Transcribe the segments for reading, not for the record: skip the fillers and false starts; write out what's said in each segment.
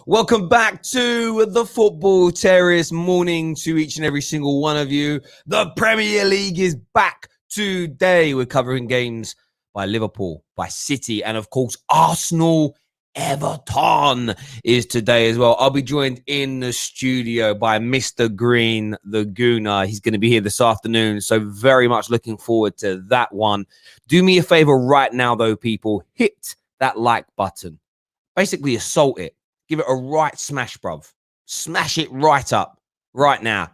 Welcome back to the Football Terrace. Morning to each and every single one of you. The Premier League is back today. We're covering games by Liverpool, by City, and of course, Arsenal. Everton is today as well. I'll be joined in the studio by Mr. Green, the Gooner. He's going to be here this afternoon, so very much looking forward to that one. Do me a favor right now, though, people. Hit that like button. Basically, assault it. Give it a right smash, bruv. Smash it right up, right now.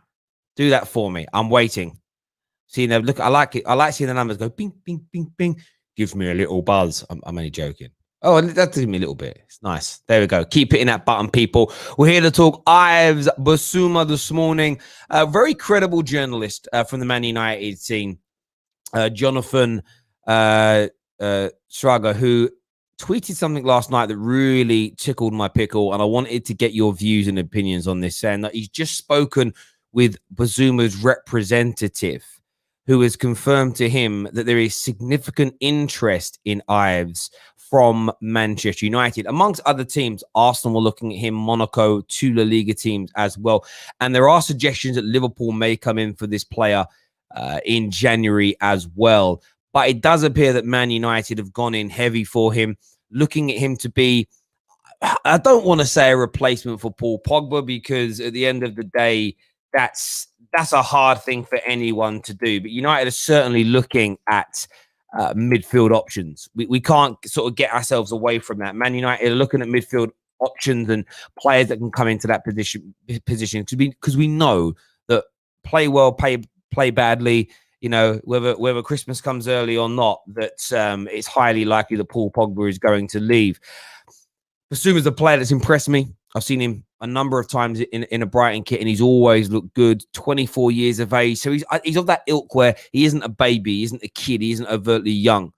Do that for me. I'm waiting. See, now, look, I like it. I like seeing the numbers go bing, bing, bing, bing. Gives me a little buzz. I'm only joking. Oh, that gives me a little bit. It's nice. There we go. Keep hitting that button, people. We're here to talk Yves Bissouma this morning. A very credible journalist from the Man United team, Jonathan Schrager, who tweeted something last night that really tickled my pickle, and I wanted to get your views and opinions on this, saying that he's just spoken with Bissouma's representative, who has confirmed to him that there is significant interest in Yves from Manchester United. Amongst other teams, Arsenal were looking at him, Monaco, two La Liga teams as well. And there are suggestions that Liverpool may come in for this player in January as well. But it does appear that Man United have gone in heavy for him, looking at him to be, I don't want to say a replacement for Paul Pogba, because at the end of the day, that's a hard thing for anyone to do. But United are certainly looking at midfield options. We can't sort of get ourselves away from that. Man United are looking at midfield options and players that can come into that position because we know that play well, play badly. You know, whether Christmas comes early or not, that it's highly likely that Paul Pogba is going to leave. Bissouma's a player that's impressed me. I've seen him a number of times in a Brighton kit, and he's always looked good. 24 years of age. So he's of that ilk where he isn't a baby, he isn't a kid, he isn't overtly young.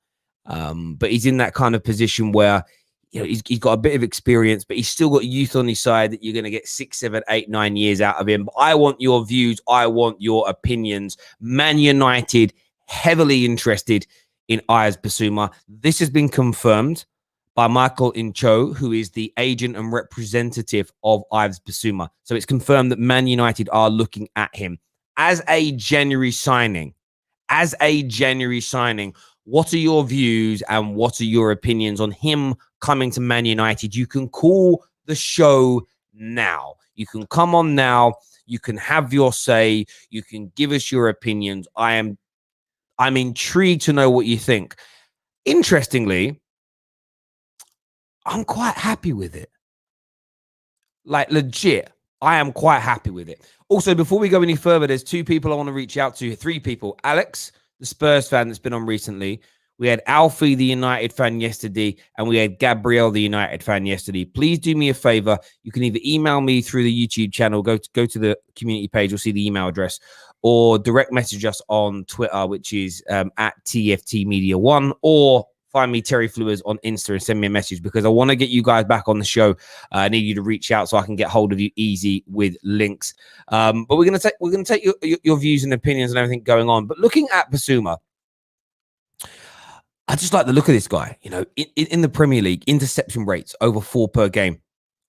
But he's in that kind of position where, you know, he's got a bit of experience, but he's still got youth on his side that you're going to get 6, 7, 8, 9 years out of him. But I want your views. I want your opinions. Man United heavily interested in Yves Bissouma. This has been confirmed by Michael Incho, who is the agent and representative of Yves Bissouma. So it's confirmed that Man United are looking at him as a January signing. What are your views and what are your opinions on him coming to Man United? You can call the show now. You can come on now. You can have your say. You can give us your opinions. I'm intrigued to know what you think. Interestingly, I'm quite happy with it. Like, legit, I am quite happy with it. Also, before we go any further, there's two people I want to reach out to. 3 people. Alex, the Spurs fan that's been on recently. We had Alfie, the United fan, yesterday, and we had Gabrielle, the United fan, yesterday. Please do me a favor. You can either email me through the YouTube channel, go to the community page, you'll see the email address, or direct message us on Twitter, which is at TFT Media 1, or find me, Terry Flewers, on Insta and send me a message, because I want to get you guys back on the show. I need you to reach out so I can get hold of you easy with links. But we're gonna take your views and opinions and everything going on. But looking at Bissouma, I just like the look of this guy. You know, in the Premier League, interception rates over 4 per game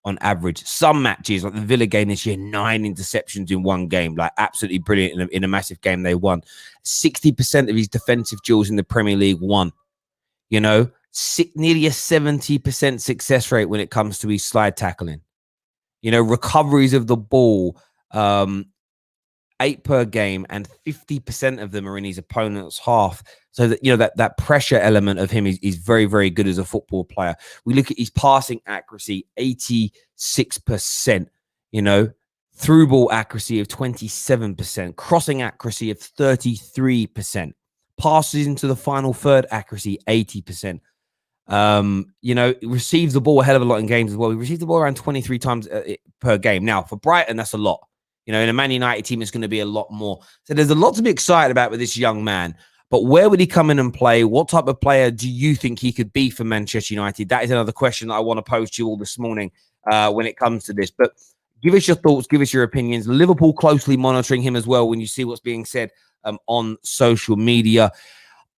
on average. Some matches, like the Villa game this year, 9 interceptions in one game, like absolutely brilliant in a massive game they won. 60% of his defensive duels in the Premier League won. You know, nearly a 70% success rate when it comes to his slide tackling. You know, recoveries of the ball, 8 per game, and 50% of them are in his opponent's half. So that, you know, that pressure element of him is very, very good as a football player. We look at his passing accuracy, 86%. You know, through ball accuracy of 27%, crossing accuracy of 33%. Passes into the final third accuracy, 80%. You know, receives the ball a hell of a lot in games as well. He received the ball around 23 times per game. Now, for Brighton, that's a lot. You know, in a Man United team, it's going to be a lot more. So there's a lot to be excited about with this young man. But where would he come in and play? What type of player do you think he could be for Manchester United? That is another question that I want to pose to you all this morning when it comes to this. But give us your thoughts. Give us your opinions. Liverpool closely monitoring him as well when you see what's being said on social media.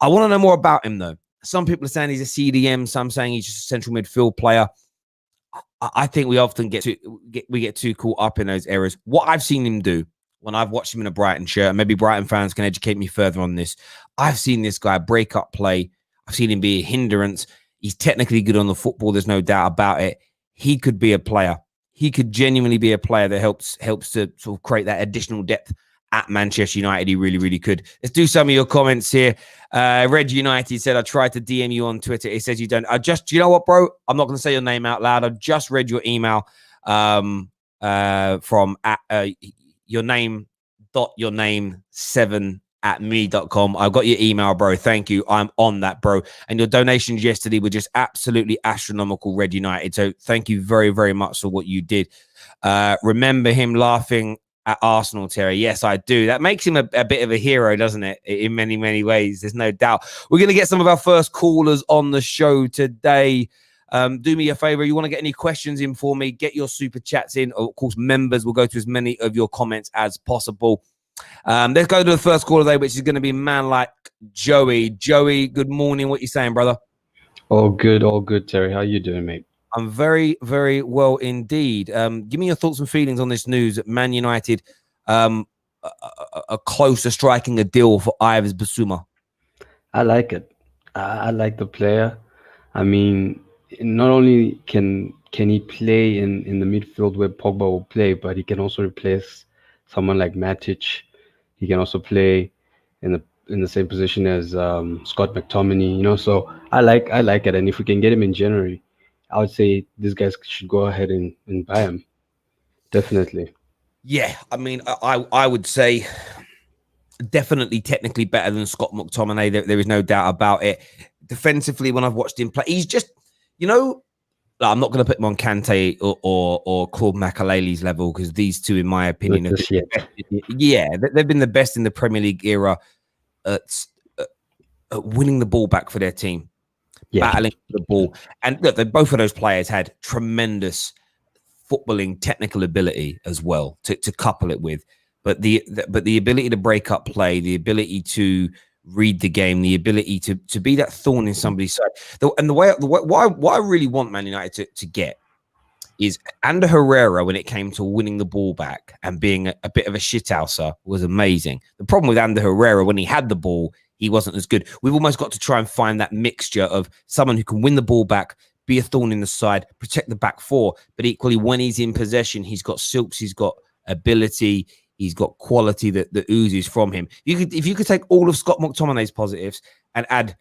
I want to know more about him, though. Some people are saying he's a CDM. Some saying he's just a central midfield player. I think we often get too caught up in those errors. What I've seen him do when I've watched him in a Brighton shirt, and maybe Brighton fans can educate me further on this. I've seen this guy break up play. I've seen him be a hindrance. He's technically good on the football. There's no doubt about it. He could be a player. He could genuinely be a player that helps to sort of create that additional depth at Manchester United. He really, really could. Let's do some of your comments here. Red United said, I tried to DM you on Twitter. It says you don't. You know what, bro? I'm not going to say your name out loud. I just read your email from your name 7@me.com. I've got your email, bro. Thank you. I'm on that, bro. And your donations yesterday were just absolutely astronomical, Red United. So thank you very, very much for what you did. Remember him laughing at Arsenal, Terry? Yes, I do. That makes him a bit of a hero, doesn't it? In many, many ways. There's no doubt. We're going to get some of our first callers on the show today. Do me a favor. You want to get any questions in for me? Get your super chats in. Of course, members will go to as many of your comments as possible. Let's go to the first call today, which is going to be man like Joey. Joey, good morning. What you saying, brother? All good, Terry. How you doing, mate? I'm very, very well indeed. Give me your thoughts and feelings on this news that Man United are close to striking a deal for Yves Bissouma. I like it. I like the player. I mean, not only can he play in the midfield where Pogba will play, but he can also replace someone like Matic. He can also play in the same position as Scott McTominay. You know, so I like it. And if we can get him in January, I would say these guys should go ahead and buy him. Definitely. Yeah, I mean, I would say definitely technically better than Scott McTominay. There is no doubt about it. Defensively, when I've watched him play, he's just, you know, I'm not going to put him on Kante or Claude Makelele's level, because these two, in my opinion, they've been the best in the Premier League era at winning the ball back for their team. Battling for the ball. And look, both of those players had tremendous footballing technical ability as well to couple it with. But the ability to break up play, the ability to read the game, the ability to be that thorn in somebody's side. What I really want Man United to get is Ander Herrera, when it came to winning the ball back and being a bit of a shithouser, was amazing. The problem with Ander Herrera, when he had the ball, he wasn't as good. We've almost got to try and find that mixture of someone who can win the ball back, be a thorn in the side, protect the back four, but equally when he's in possession, he's got silks, he's got ability, he's got quality that oozes from him. If you could take all of Scott McTominay's positives and add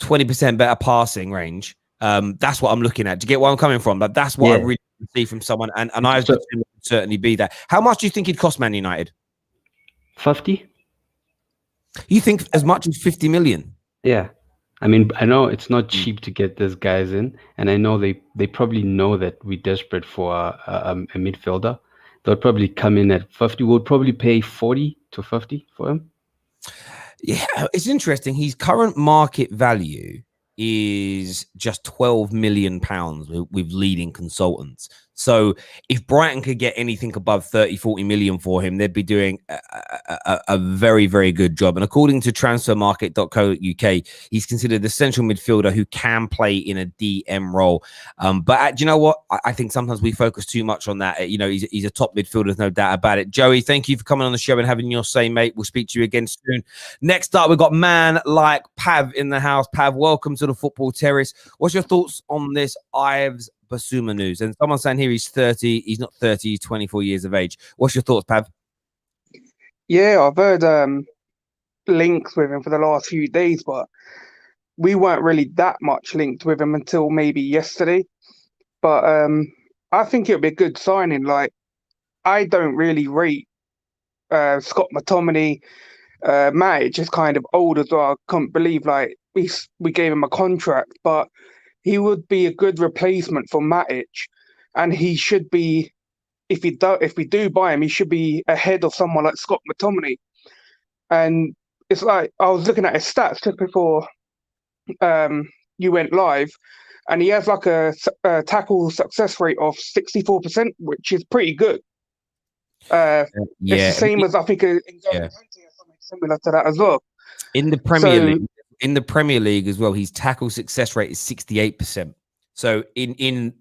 20% better passing range, that's what I'm looking at. Do you get where I'm coming from? But that's what I really see from someone, and I would certainly be that. How much do you think he'd cost Man United? 50. You think as much as 50 million? Yeah. I mean, I know it's not cheap to get these guys in, and I know they probably know that we're desperate for a midfielder. They'll probably come in at 50. We'll probably pay 40 to 50 for him. Yeah, it's interesting. His current market value is just £12 million with leading consultants. So if Brighton could get anything above 30-40 million for him, they'd be doing a very, very good job. And according to transfermarket.co.uk, he's considered the central midfielder who can play in a DM role. But do you know what? I think sometimes we focus too much on that. You know, he's a top midfielder, there's no doubt about it. Joey, thank you for coming on the show and having your say, mate. We'll speak to you again soon. Next up, we've got man like Pav in the house. Pav, welcome to the Football Terrace. What's your thoughts on this Yves Bissouma news? And someone's saying here he's 30. He's not 30, he's 24 years of age. What's your thoughts, Pav? Yeah, I've heard links with him for the last few days, but we weren't really that much linked with him until maybe yesterday. But I think it'll be a good signing. Like, I don't really rate Scott McTominay. Matic is kind of old as well. I can't believe like we gave him a contract, but he would be a good replacement for Matic, and he should be. If we do buy him, he should be ahead of someone like Scott McTominay. And it's like I was looking at his stats just before you went live, and he has like a tackle success rate of 64%, which is pretty good. It's the same as I think something similar to that as well. In the Premier League as well, his tackle success rate is 68%. So in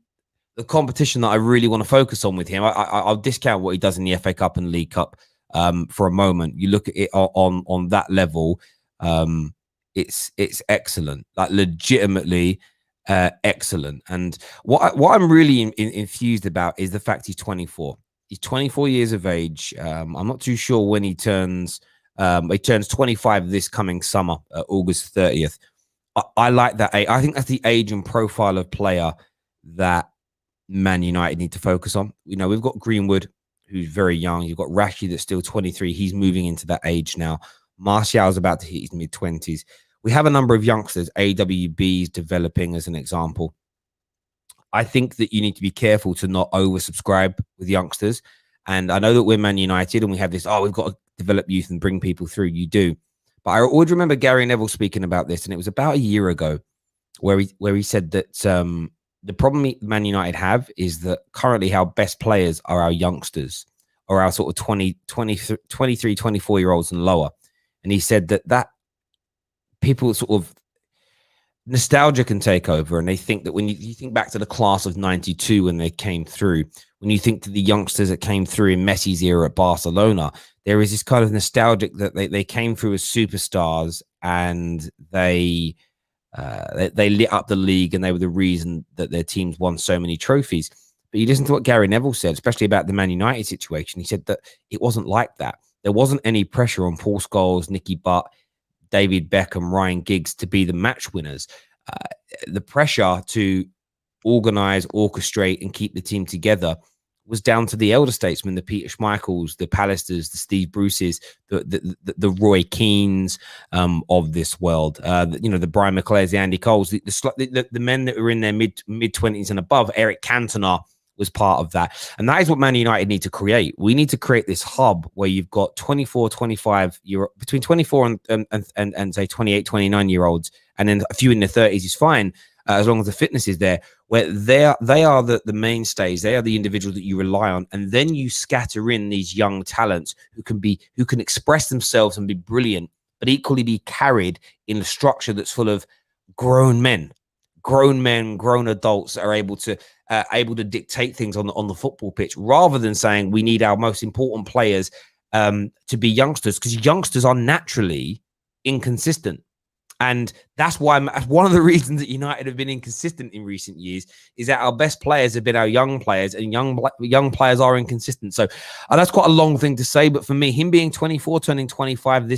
the competition that I really want to focus on with him. I'll discount what he does in the FA Cup and League Cup for a moment. You look at it on that level, it's excellent, like legitimately excellent. And what I'm really infused about is the fact he's 24. He's 24 years of age. I'm not too sure when he turns. He turns 25 this coming summer, August 30th. I like that age. I think that's the age and profile of player that Man United need to focus on. You know, we've got Greenwood, who's very young. You've got Rashid that's still 23. He's moving into that age now. Martial's about to hit his mid-20s. We have a number of youngsters, AWBs developing as an example. I think that you need to be careful to not oversubscribe with youngsters. And I know that we're Man United and we have this, we've got to develop youth and bring people through. You do. But I always remember Gary Neville speaking about this, and it was about a year ago where he said that the problem Man United have is that currently our best players are our youngsters, or our sort of 23, 24-year-olds and lower. And he said that people sort of nostalgia can take over, and they think that when you think back to the class of 92 when they came through, when you think to the youngsters that came through in Messi's era at Barcelona, there is this kind of nostalgic that they came through as superstars, and they lit up the league, and they were the reason that their teams won so many trophies. But you listen to what Gary Neville said, especially about the Man United situation. He said that it wasn't like that. There wasn't any pressure on Paul Scholes, Nicky Butt, David Beckham, Ryan Giggs to be the match winners. The pressure to organize, orchestrate, and keep the team together was down to the elder statesmen, the Peter Schmeichels, the Pallisters, the Steve Bruces, the Roy Keanes of this world. The Brian McClares, the Andy Coles, the men that were in their mid-20s and above. Eric Cantona was part of that. And that is what Man United need to create. We need to create this hub where you've got 24, 25 between 24 and say 28, 29-year-olds, and then a few in their 30s is fine, as long as the fitness is there, where they are the mainstays. They are the individuals that you rely on. And then you scatter in these young talents who can express themselves and be brilliant, but equally be carried in a structure that's full of grown grown adults that are able to dictate things on the football pitch, rather than saying we need our most important players to be youngsters, because youngsters are naturally inconsistent. And that's why one of the reasons that United have been inconsistent in recent years is that our best players have been our young players, and young players are inconsistent. So that's quite a long thing to say. But for me, him being 24, turning 25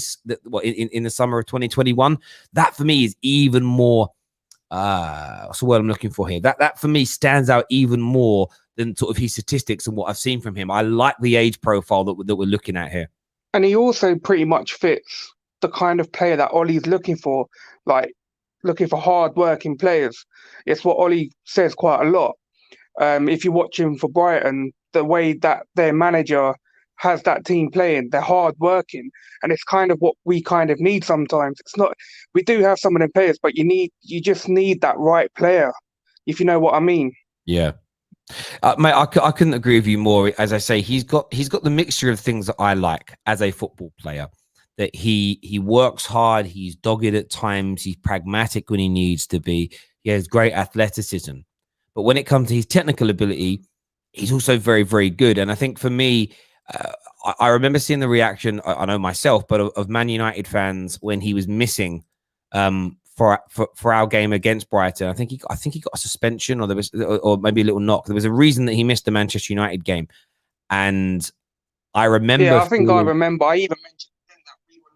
in the summer of 2021, that for me is even more. What's the word I'm looking for here? That for me stands out even more than sort of his statistics and what I've seen from him. I like the age profile that we're looking at here. And he also pretty much fits the kind of player that Ollie's looking for, like looking for hard-working players. It's what Ollie says quite a lot. If you watch him for Brighton, the way that their manager has that team playing, they're hard-working, and it's kind of what we kind of need sometimes. It's not, we do have some of them players, but you just need that right player, if you know what I mean. Yeah. Mate, I couldn't agree with you more. As I say, he's got the mixture of things that I like as a football player. That he works hard, he's dogged at times, he's pragmatic when he needs to be. He has great athleticism. But when it comes to his technical ability, he's also very, very good. And I think for me, I remember seeing the reaction, I know myself, but of Man United fans when he was missing for our game against Brighton. I think he got a suspension, or maybe a little knock. There was a reason that he missed the Manchester United game. And I remember... Yeah, I remember. I even mentioned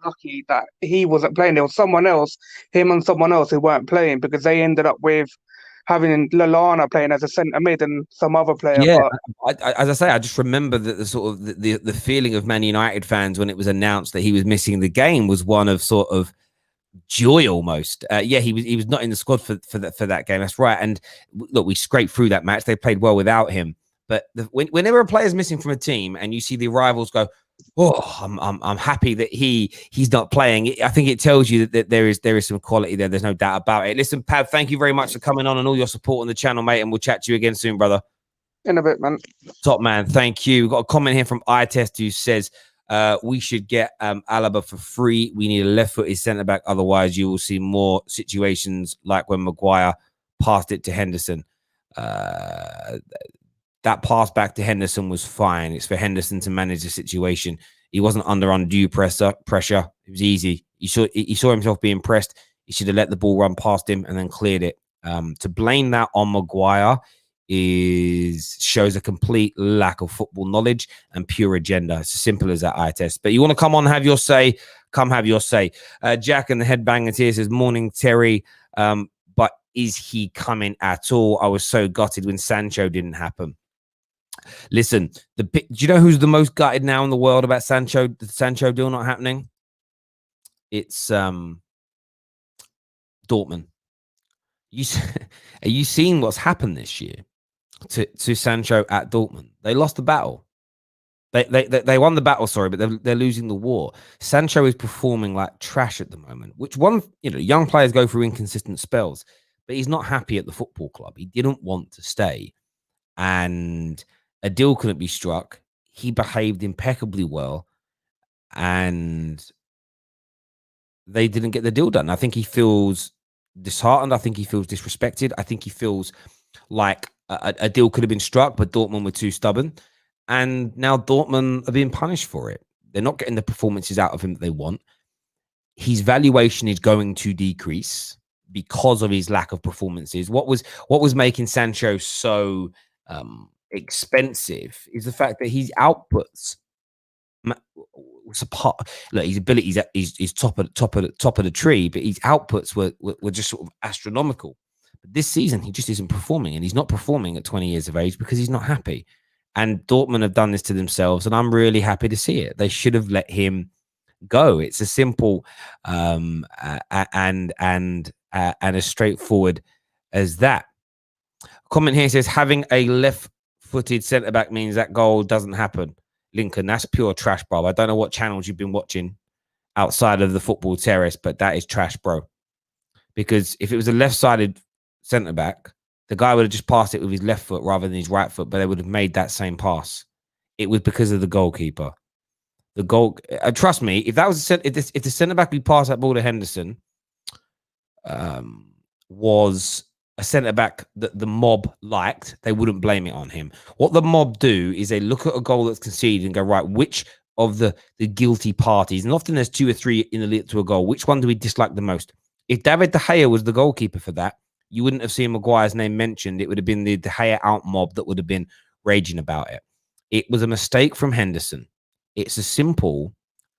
lucky that he wasn't playing. There was him and someone else who weren't playing, because they ended up with having Lallana playing as a centre mid and some other player. Yeah, but as I say, I just remember that the sort of the feeling of Man United fans when it was announced that he was missing the game was one of sort of joy almost. He was not in the squad for that game. That's right. And look, we scraped through that match. They played well without him. But whenever a player's missing from a team and you see the rivals go, oh, I'm happy that he's not playing. I think it tells you that there is some quality there. There's no doubt about it. Listen, Pav, thank you very much for coming on and all your support on the channel, mate. And we'll chat to you again soon, brother. In a bit, man. Top man, thank you. We've got a comment here from iTest who says we should get Alaba for free. We need a left-footed centre back. Otherwise, you will see more situations like when Maguire passed it to Henderson. That pass back to Henderson was fine. It's for Henderson to manage the situation. He wasn't under undue pressure. It was easy. He saw himself being pressed. He should have let the ball run past him and then cleared it. To blame that on Maguire shows a complete lack of football knowledge and pure agenda. It's as simple as that, eye test. But you want to come on, have your say, come have your say. Jack and the headbangers here says, morning, Terry. But is he coming at all? I was so gutted when Sancho didn't happen. Listen, do you know who's the most gutted now in the world about Sancho? The Sancho deal not happening? It's Dortmund. Are you seeing what's happened this year to Sancho at Dortmund? They lost the battle. They won the battle, sorry, but they're losing the war. Sancho is performing like trash at the moment, which young players go through inconsistent spells, but he's not happy at the football club. He didn't want to stay, and a deal couldn't be struck. He behaved impeccably well, and they didn't get the deal done. I think he feels disheartened. I think he feels disrespected. I think he feels like a deal could have been struck, but Dortmund were too stubborn. And now Dortmund are being punished for it. They're not getting the performances out of him that they want. His valuation is going to decrease because of his lack of performances. What was making Sancho so expensive is the fact that his outputs, look, his abilities is top of the tree, but his outputs were just sort of astronomical. But this season, he just isn't performing, and he's not performing at 20 years of age because he's not happy. And Dortmund have done this to themselves, and I'm really happy to see it. They should have let him go. It's as simple and as straightforward as that. Comment here says having a left-footed centre back means that goal doesn't happen. Lincoln, that's pure trash, bro. I don't know what channels you've been watching outside of the football terrace, but that is trash, bro. Because if it was a left-sided centre back, the guy would have just passed it with his left foot rather than his right foot, but they would have made that same pass. It was because of the goalkeeper. The goal. Trust me, if that was if the centre back who passed that ball to Henderson was a centre back that the mob liked, they wouldn't blame it on him. What the mob do is they look at a goal that's conceded and go, right, which of the guilty parties, and often there's 2 or 3 in the lead to a goal, which one do we dislike the most? If David De Gea was the goalkeeper for that, you wouldn't have seen Maguire's name mentioned. It would have been the De Gea out mob that would have been raging about it. It was a mistake from Henderson. It's as simple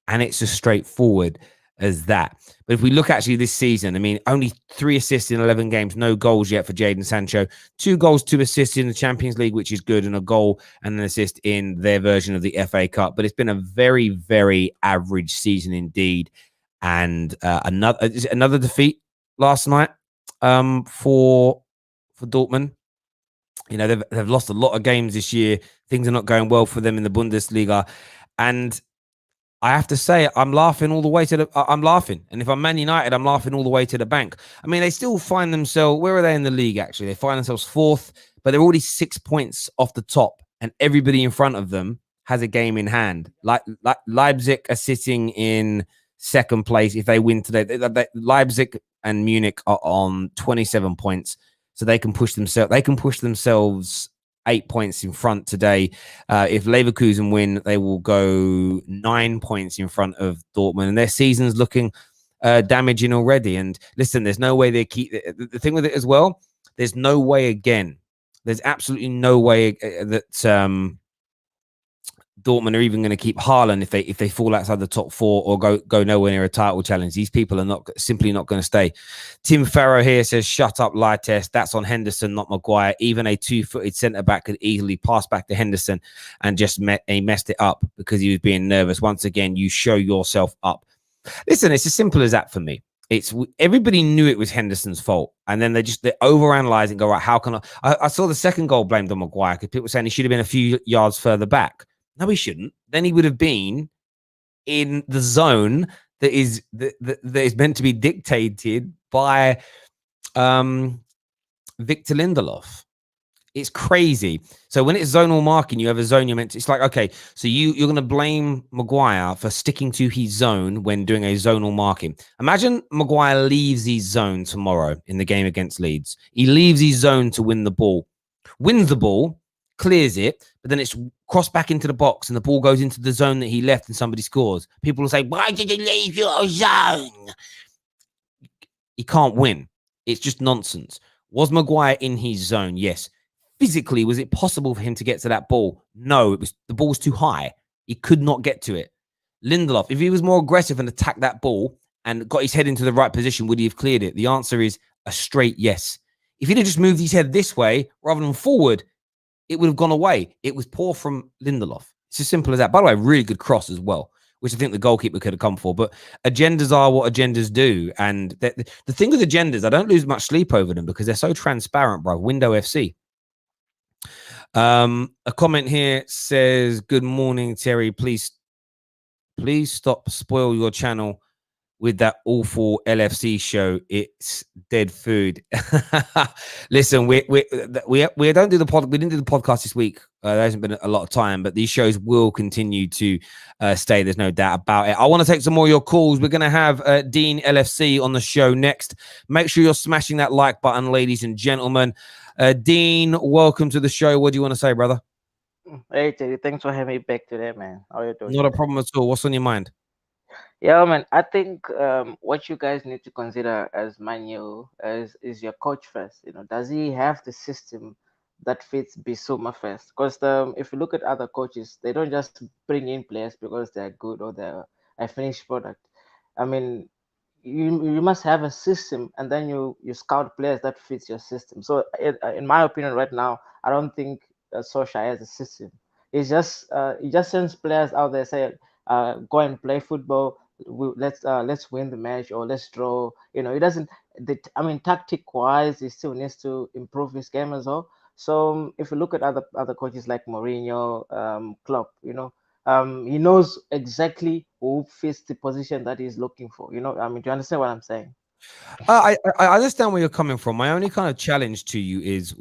and it's as straightforward as that. But if we look actually this season, I mean, only 3 assists in 11 games, no goals yet for Jadon Sancho. 2 goals, 2 assists in the Champions League, which is good, and a goal and an assist in their version of the FA Cup. But it's been a very, very average season indeed. And another defeat last night for Dortmund. You know, they've lost a lot of games this year. Things are not going well for them in the Bundesliga. And I have to say, I'm laughing all the way to I'm laughing. And if I'm Man United, I'm laughing all the way to the bank. I mean, they still find themselves, where are they in the league, actually? They find themselves 4th, but they're already 6 points off the top. And everybody in front of them has a game in hand. Like Leipzig are sitting in 2nd place. If they win today, Leipzig and Munich are on 27 points. So they can push themselves 8 points in front today. If Leverkusen win, they will go 9 points in front of Dortmund, and their season's looking damaging already. And listen, there's no way they keep the thing with it as well. There's no way again. There's absolutely no way that Dortmund are even going to keep Haaland if they fall outside the top 4 or go nowhere near a title challenge. These people are simply not going to stay. Tim Farrow here says, shut up, lie test. That's on Henderson, not Maguire. Even a 2-footed centre-back could easily pass back to Henderson and just messed it up because he was being nervous. Once again, you show yourself up. Listen, it's as simple as that for me. Everybody knew it was Henderson's fault, and then they overanalyze and go, right, how can I saw the second goal blamed on Maguire because people were saying he should have been a few yards further back. No, he shouldn't. Then he would have been in the zone that is meant to be dictated by Victor Lindelof. It's crazy. So when it's zonal marking, you have a zone you're meant to. It's like, okay, so you're going to blame Maguire for sticking to his zone when doing a zonal marking. Imagine Maguire leaves his zone tomorrow in the game against Leeds. He leaves his zone to win the ball. wins the ball, clears it, but then it's crossed back into the box and the ball goes into the zone that he left and somebody scores. People will say, why did you leave your zone? He can't win. It's just nonsense. Was Maguire in his zone? Yes. Physically, was it possible for him to get to that ball? No, the ball was too high. He could not get to it. Lindelof, if he was more aggressive and attacked that ball and got his head into the right position, would he have cleared it? The answer is a straight yes. If he'd have just moved his head this way rather than forward, it would have gone away. It was poor from Lindelof. It's as simple as that. By the way, really good cross as well, which I think the goalkeeper could have come for. But agendas are what agendas do. And the thing with agendas, I don't lose much sleep over them because they're so transparent, bro. Window FC. A comment here says, good morning, Terry. Please stop spoil your channel with that awful LFC show. It's dead food. Listen, we don't do the pod. We didn't do the podcast this week. There hasn't been a lot of time, but these shows will continue to stay. There's no doubt about it. I want to take some more of your calls. We're going to have Dean LFC on the show next. Make sure you're smashing that like button, ladies and gentlemen. Dean, welcome to the show. What do you want to say, brother? Hey, Terry, thanks for having me back today, man. How are you doing? Not a problem at all. What's on your mind? Yeah, man. I think what you guys need to consider as Manu is your coach first. You know, does he have the system that fits Bissouma first? Because if you look at other coaches, they don't just bring in players because they're good or they're a finished product. I mean, you must have a system, and then you scout players that fits your system. So, in my opinion, right now, I don't think Solskjaer has a system. He just sends players out there, say, go and play football. Let's win the match or let's draw. You know, he doesn't. I mean, tactic wise, he still needs to improve his game as well. So if you look at other coaches like Mourinho, Klopp, you know, he knows exactly who fits the position that he's looking for. You know, I mean, do you understand what I'm saying? I understand where you're coming from. My only kind of challenge to you is,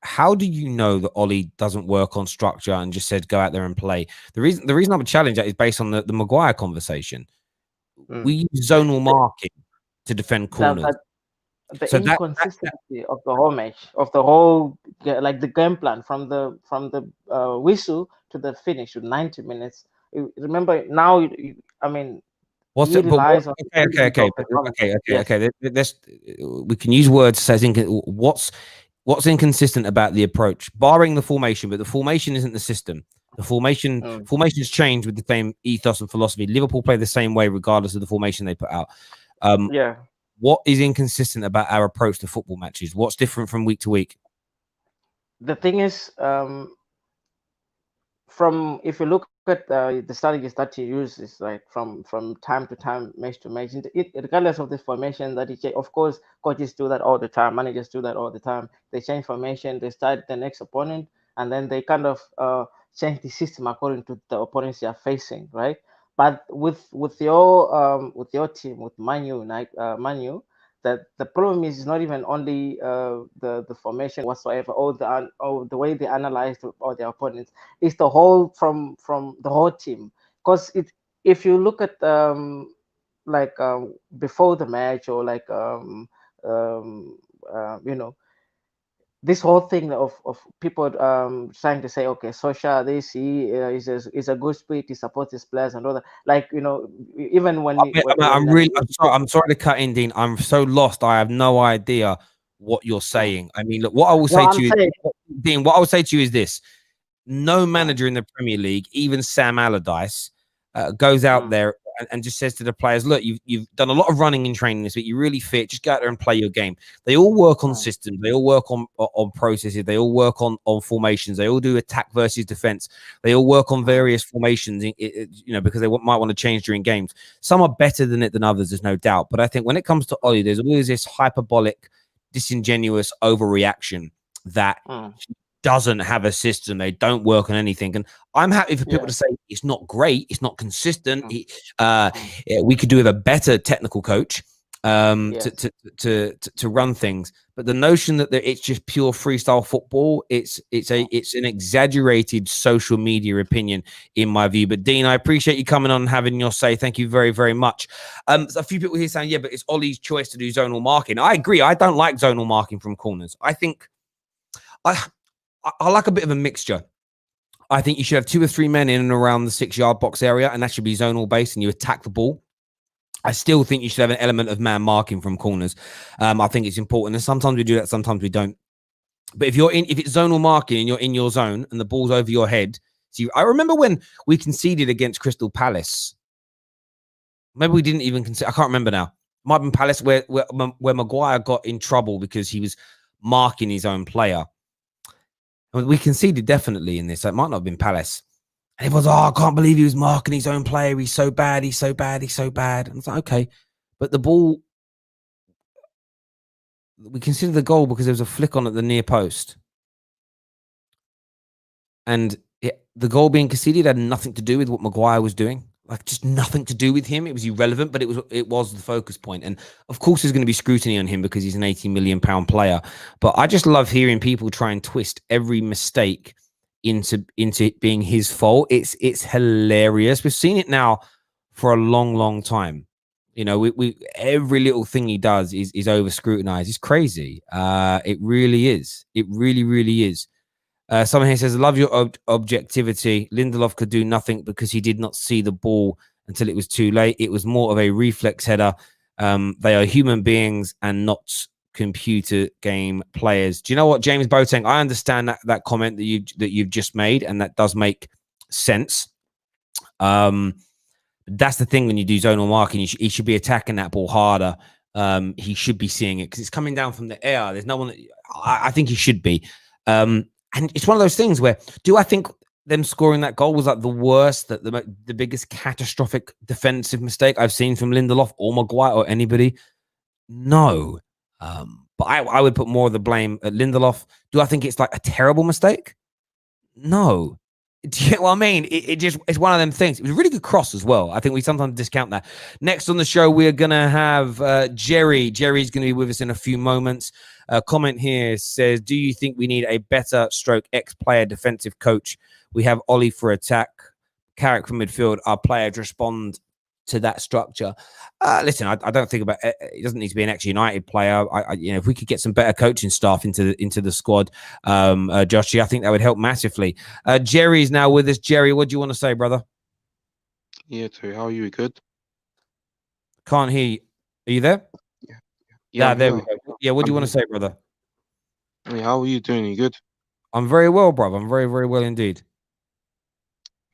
how do you know that Ollie doesn't work on structure and just said go out there and play? The reason I'm a challenge that is based on the Maguire conversation. We use zonal marking to defend corners. The inconsistency of the whole match, of the whole, like the game plan from the whistle to the finish to 90 minutes. Remember now, I mean, what's it? Okay. We can use words to say what's inconsistent about the approach, barring the formation, but the formation isn't the system. The formation's changed with the same ethos and philosophy. Liverpool play the same way regardless of the formation they put out. What is inconsistent about our approach to football matches? What's different from week to week? The thing is, if you look at the strategies that he uses, like from time to time, match to match, regardless of the formation that he change. Of course, coaches do that all the time. Managers do that all the time. They change formation. They start the next opponent, and then they kind of change the system according to the opponents they are facing, right? But with your team, with Manu, that the problem is not even only the formation whatsoever, or the way they analyze all their opponents. It's the whole from the whole team. Because if you look at before the match, or like you know, this whole thing of people trying to say, okay, Solskjaer, is a good spirit, he supports his players and all that. Like, you know, even when I'm sorry to cut in, Dean. I'm so lost. I have no idea what you're saying. I mean, look, what I will say to you, Dean, what I will say to you is this: no manager in the Premier League, even Sam Allardyce, goes out there and just says to the players, look, you've done a lot of running and training this week, you're really fit, just go out there and play your game. They all work on systems, they all work on processes, they all work on formations, they all do attack versus defense, they all work on various formations, you know, because they might want to change during games. Some are better than it than others, there's no doubt, but I think when it comes to Ollie, there's always this hyperbolic, disingenuous overreaction that doesn't have a system, they don't work on anything. And I'm happy for people to say it's not great, it's not consistent. We could do with a better technical coach to run things. But the notion that it's just pure freestyle football, it's an exaggerated social media opinion in my view. But Dean, I appreciate you coming on and having your say. Thank you very, very much. A few people here saying, yeah, but it's Ollie's choice to do zonal marking. I agree. I don't like zonal marking from corners. I think I like a bit of a mixture. I think you should have 2 or 3 men in and around the 6-yard box area, and that should be zonal based, and you attack the ball. I still think you should have an element of man marking from corners. I think it's important, and sometimes we do that, sometimes we don't. But if it's zonal marking and you're in your zone and the ball's over your head, I remember when we conceded against Crystal Palace. Maybe we didn't even concede. I can't remember now. Might have been Palace where Maguire got in trouble because he was marking his own player. We conceded definitely in this. It might not have been Palace. And it was, I can't believe he was marking his own player. He's so bad. He's so bad. He's so bad. And it's like, okay. But the ball, we considered the goal because there was a flick on at the near post. And the goal being conceded had nothing to do with what Maguire was doing. Like, just nothing to do with him. It was irrelevant, but it was the focus point. And of course, there's going to be scrutiny on him because he's an £80 million player. But I just love hearing people try and twist every mistake into it being his fault. It's hilarious. We've seen it now for a long, long time. You know, we every little thing he does is over scrutinized. It's crazy. It really is. It really, really is. Someone here says, I love your objectivity. Lindelof could do nothing because he did not see the ball until it was too late. It was more of a reflex header. They are human beings and not computer game players. Do you know what, James Boateng? I understand that comment that you've just made, and that does make sense. That's the thing when you do zonal marking. He should be attacking that ball harder. He should be seeing it because it's coming down from the air. There's no one. I think he should be. And it's one of those things where, do I think them scoring that goal was like the worst, the biggest catastrophic defensive mistake I've seen from Lindelof or Maguire or anybody? No. But I would put more of the blame at Lindelof. Do I think it's like a terrible mistake? No. Do you get what I mean? It's one of them things. It was a really good cross as well. I think we sometimes discount that. Next on the show, we're going to have Jerry. Jerry's going to be with us in a few moments. A comment here says, do you think we need a better stroke ex-player defensive coach? We have Ollie for attack, Carrick for midfield. Our players respond to that structure. Listen, I don't think about it. It doesn't need to be an ex-United player. If we could get some better coaching staff into the squad, Joshy, I think that would help massively. Jerry's now with us. Jerry, what do you want to say, brother? Yeah, Terry, how are you? Good? Can't hear you. Are you there? Yeah, there we go. Yeah, what do you want to say, brother? Hey, how are you doing? You good? I'm very well, brother. I'm very, very well indeed.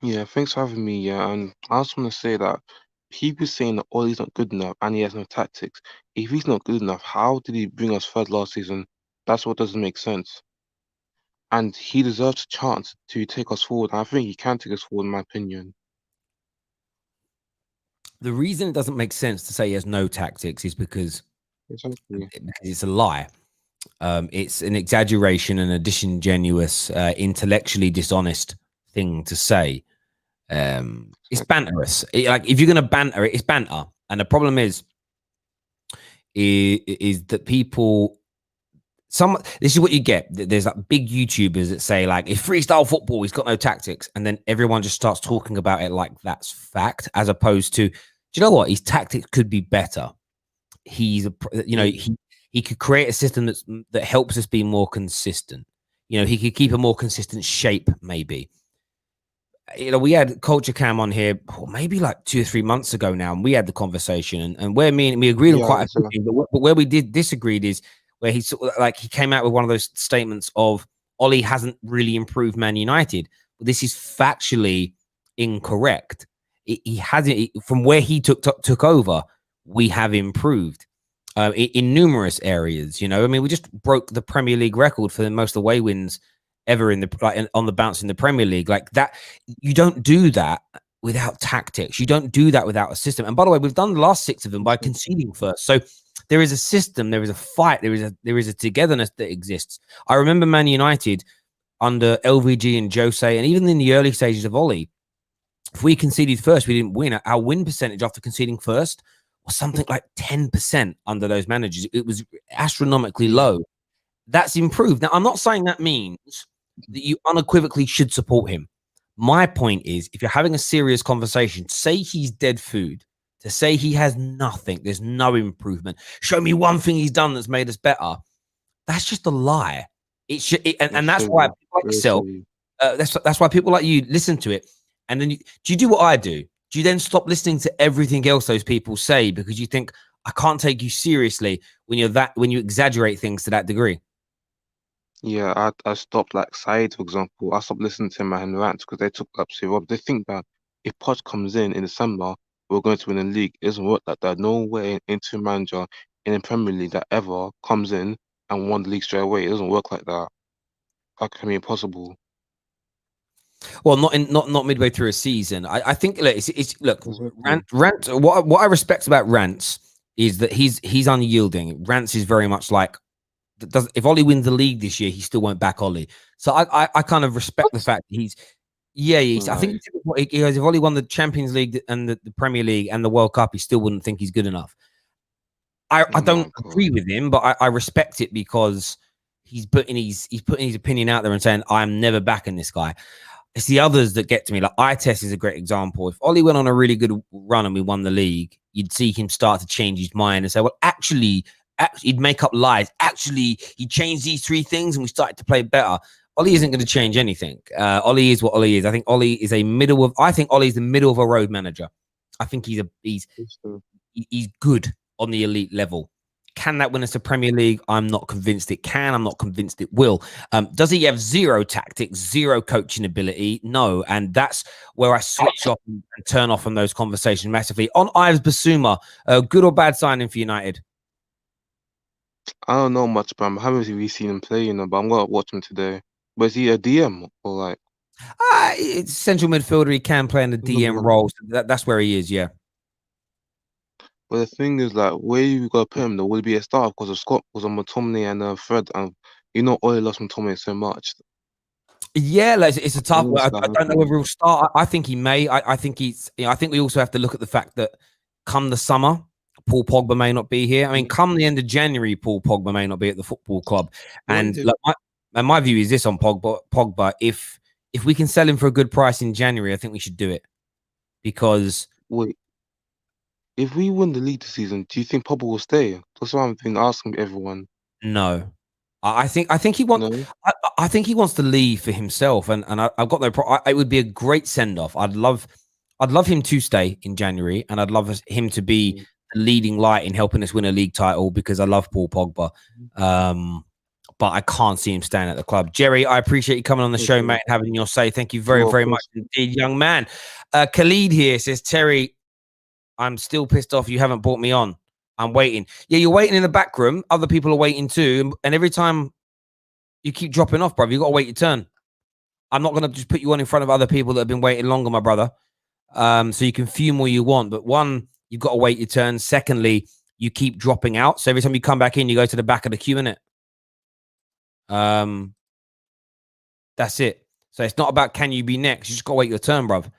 Yeah, thanks for having me. Yeah, and I just want to say that people saying that Ollie's not good enough and he has no tactics. If he's not good enough, how did he bring us third last season? That's what doesn't make sense. And he deserves a chance to take us forward. I think he can take us forward, in my opinion. The reason it doesn't make sense to say he has no tactics is because it's a lie. It's an exaggeration and a disingenuous, intellectually dishonest thing to say. It's banterous. If you're going to banter it, it's banter. And the problem is that people, this is what you get. There's like big YouTubers that say like, if freestyle football, he's got no tactics. And then everyone just starts talking about it like that's fact, as opposed to, do you know what? His tactics could be better. He could create a system that helps us be more consistent. He could keep a more consistent shape, maybe. We had Culture Cam on here maybe like 2 or 3 months ago now, and we had the conversation, and where we agreed on quite a few things, but where we disagreed is where he came out with one of those statements of Ollie hasn't really improved Man United. This is factually incorrect. He hasn't. From where he took over, we have improved in numerous areas. We just broke the Premier League record for the most away wins ever on the bounce in the Premier League. Like that, you don't do that without tactics. You don't do that without a system. And by the way, we've done the last 6 of them by conceding first. So there is a system, there is a fight, there is a togetherness that exists. I remember Man United under LVG and Jose, and even in the early stages of Ollie, if we conceded first, we didn't win. Our win percentage after conceding first was something like 10% under those managers. It was astronomically low. That's improved. Now, I'm not saying that means that you unequivocally should support him. My point is, if you're having a serious conversation, to say he's dead food, to say he has nothing, there's no improvement, show me one thing he's done that's made us better, that's just a lie. It should, and It's that's so why good. people like Very yourself. silly. That's why people like you listen to it, and then do you do what I do? Do you then stop listening to everything else those people say because you think I can't take you seriously when you exaggerate things to that degree? Yeah, I stopped like Said, for example. I stopped listening to him and rants because they took up to Rob. They think that if Poch comes in December, we're going to win the league. It doesn't work like that. No way an interim manager in the Premier League that ever comes in and won the league straight away. It doesn't work like that. That can be impossible. Well, not midway through a season. I think look, look, Exactly. rant. What I respect about Rants is that he's unyielding. Rants is very much like if Ollie wins the league this year, he still won't back Ollie. So I kind of respect the fact that I think Right. he goes, if Ollie won the Champions League and the Premier League and the World Cup, he still wouldn't think he's good enough. I Oh don't my God. agree with him, but I respect it because he's putting his opinion out there and saying I'm never backing this guy. It's the others that get to me. Like Itest is a great example. If Ollie went on a really good run and we won the league, you'd see him start to change his mind and say, well, actually he'd make up lies. Actually, he changed these 3 things and we started to play better. Ollie isn't going to change anything. Ollie is what Ollie is. I think Ollie is the middle of a road manager. I think he's good on the elite level. Can that win us a Premier League? I'm not convinced it can. I'm not convinced it will. Does he have zero tactics, zero coaching ability? No. And that's where I switch off and turn off from those conversations massively. On Yves Bissouma, good or bad signing for United? I don't know much about him. I haven't really seen him play, but I'm gonna watch him today. But is he a DM or like? It's central midfielder. He can play in the DM role. So that's where he is, yeah. But the thing is, like, where you gotta put him though? Will he be a starter because of Scott, because of McTominay and Fred, and Ollie lost McTominay so much. Yeah, like, it's a tough one. I don't know whether he'll start. I think he may. I think he's. I think we also have to look at the fact that come the summer, Paul Pogba may not be here. I mean, come the end of January, Paul Pogba may not be at the football club. And my view is this on Pogba: if we can sell him for a good price in January, I think we should do it because wait, if we win the league this season, do you think Pogba will stay? That's what I've been asking everyone. No, I think he wants. No? I think he wants to leave for himself, and I've got no problem. It would be a great send off. I'd love him to stay in January, and I'd love him to be the leading light in helping us win a league title because I love Paul Pogba. But I can't see him staying at the club. Jerry, I appreciate you coming on the show, mate, and having your say. Thank you very, very much indeed, young man. Khalid here says, Terry, I'm still pissed off you haven't brought me on. I'm waiting. Yeah, you're waiting in the back room. Other people are waiting too. And every time you keep dropping off, brother, you got to wait your turn. I'm not going to just put you on in front of other people that have been waiting longer, my brother. So you can fume all you want. But one, you've got to wait your turn. Secondly, you keep dropping out. So every time you come back in, you go to the back of the queue, innit? That's it. So it's not about can you be next. You just got to wait your turn, bruv.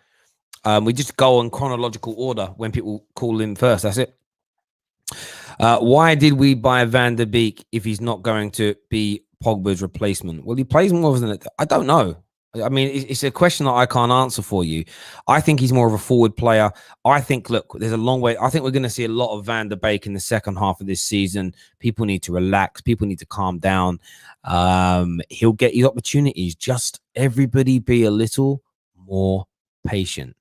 We just go on chronological order when people call in first. That's it. Why did we buy Van der Beek if he's not going to be Pogba's replacement? Well, he plays more than it. I don't know. I mean, it's a question that I can't answer for you. I think he's more of a forward player. I think, look, there's a long way. I think we're going to see a lot of Van der Beek in the second half of this season. People need to relax. People need to calm down. He'll get his opportunities. Just everybody be a little more patient.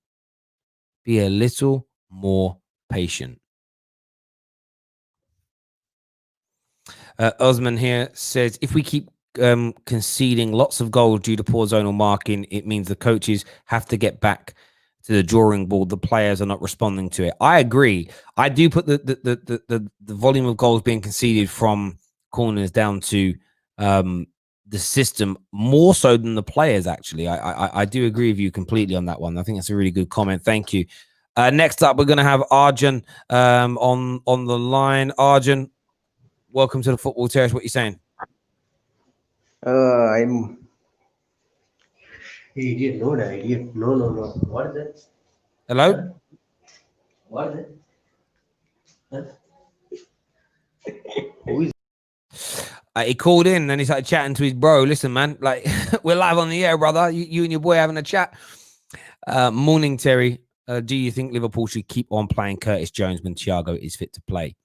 Be a little more patient. Osman here says, if we keep conceding lots of goals due to poor zonal marking, it means the coaches have to get back to the drawing board. The players are not responding to it. I agree. I do put the volume of goals being conceded from corners down to the system more so than the players. Actually, I do agree with you completely on that one. I think that's a really good comment. Thank you. Next up, we're going to have Arjun on the line. Arjun, welcome to the Football Terrace. What are you saying? I'm idiot. No, idiot. No. What is that? Hello? Huh? What is it? Huh? Who is He called in and he started chatting to his bro. Listen, man, like we're live on the air, brother. You and your boy having a chat. Morning, Terry. Do you think Liverpool should keep on playing Curtis Jones when Thiago is fit to play?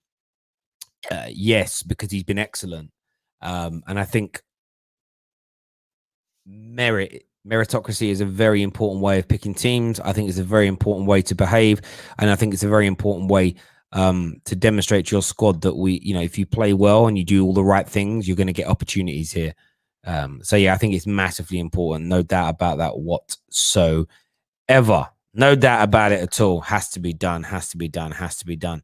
Yes, because he's been excellent. And I think meritocracy is a very important way of picking teams. I think it's a very important way to behave, and I think it's a very important way to demonstrate to your squad that if you play well and you do all the right things, you're going to get opportunities here. So yeah, I think it's massively important. No doubt about that whatsoever. No doubt about it at all. Has to be done. Has to be done. Has to be done.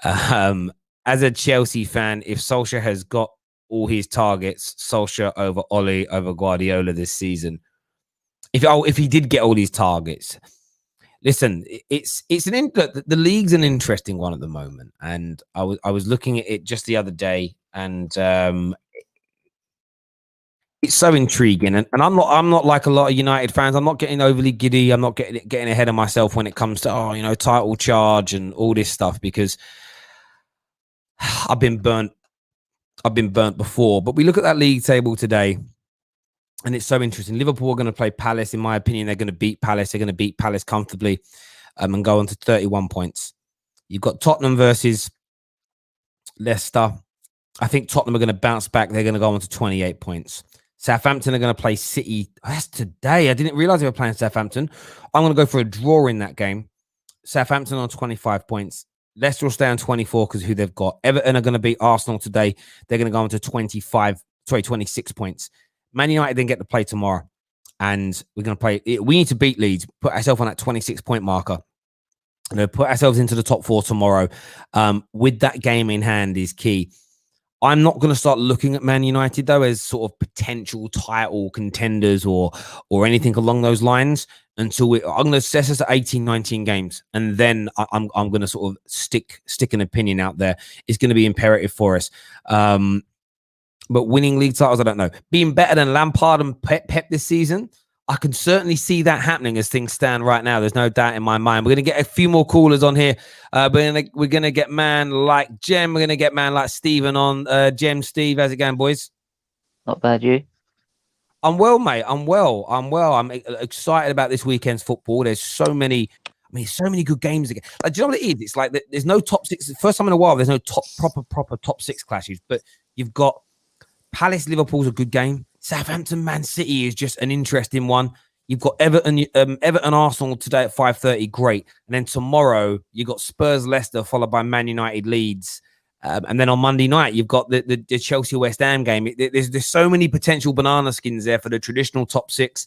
As a Chelsea fan, if Solskjaer has got all his targets, Solskjaer over Ole over Guardiola this season, if he did get all these targets, listen, the league's an interesting one at the moment, and I was looking at it just the other day, and it's so intriguing, and I'm not like a lot of United fans. I'm not getting overly giddy. I'm not getting ahead of myself when it comes to title charge and all this stuff, because I've been burnt before. But we look at that league table today, and it's so interesting. Liverpool are going to play Palace. In my opinion, they're going to beat Palace. They're going to beat Palace comfortably, and go on to 31 points. You've got Tottenham versus Leicester. I think Tottenham are going to bounce back. They're going to go on to 28 points. Southampton are going to play City. That's today. I didn't realize they were playing Southampton. I'm going to go for a draw in that game. Southampton on 25 points. Leicester will stay on 24 because who they've got. Everton are going to beat Arsenal today. They're going to go on to 26 points. Man United then get to play tomorrow. And we're going to play. We need to beat Leeds, put ourselves on that 26-point marker. And put ourselves into the top 4 tomorrow. With that game in hand is key. I'm not going to start looking at Man United, though, as sort of potential title contenders or anything along those lines until I'm going to assess us at 18, 19 games. And then I'm going to sort of stick an opinion out there. It's going to be imperative for us. But winning league titles, I don't know. Being better than Lampard and Pep this season, I can certainly see that happening as things stand right now. There's no doubt in my mind. We're going to get a few more callers on here. We're going to get man like Jem. We're going to get man like Steven on. Jem, Steve, how's it going, boys? Not bad, you? I'm well, mate. I'm well. I'm excited about this weekend's football. There's so many good games again. Like, do you know what it is? It's like there's no top 6. First time in a while, there's no proper top 6 clashes. But you've got Palace, Liverpool's a good game. Southampton, Man City is just an interesting one. You've got Everton, Arsenal today at 5:30. Great. And then tomorrow, you've got Spurs, Leicester, followed by Man United, Leeds. And then on Monday night, you've got the Chelsea West Ham game. There's so many potential banana skins there for the traditional top 6.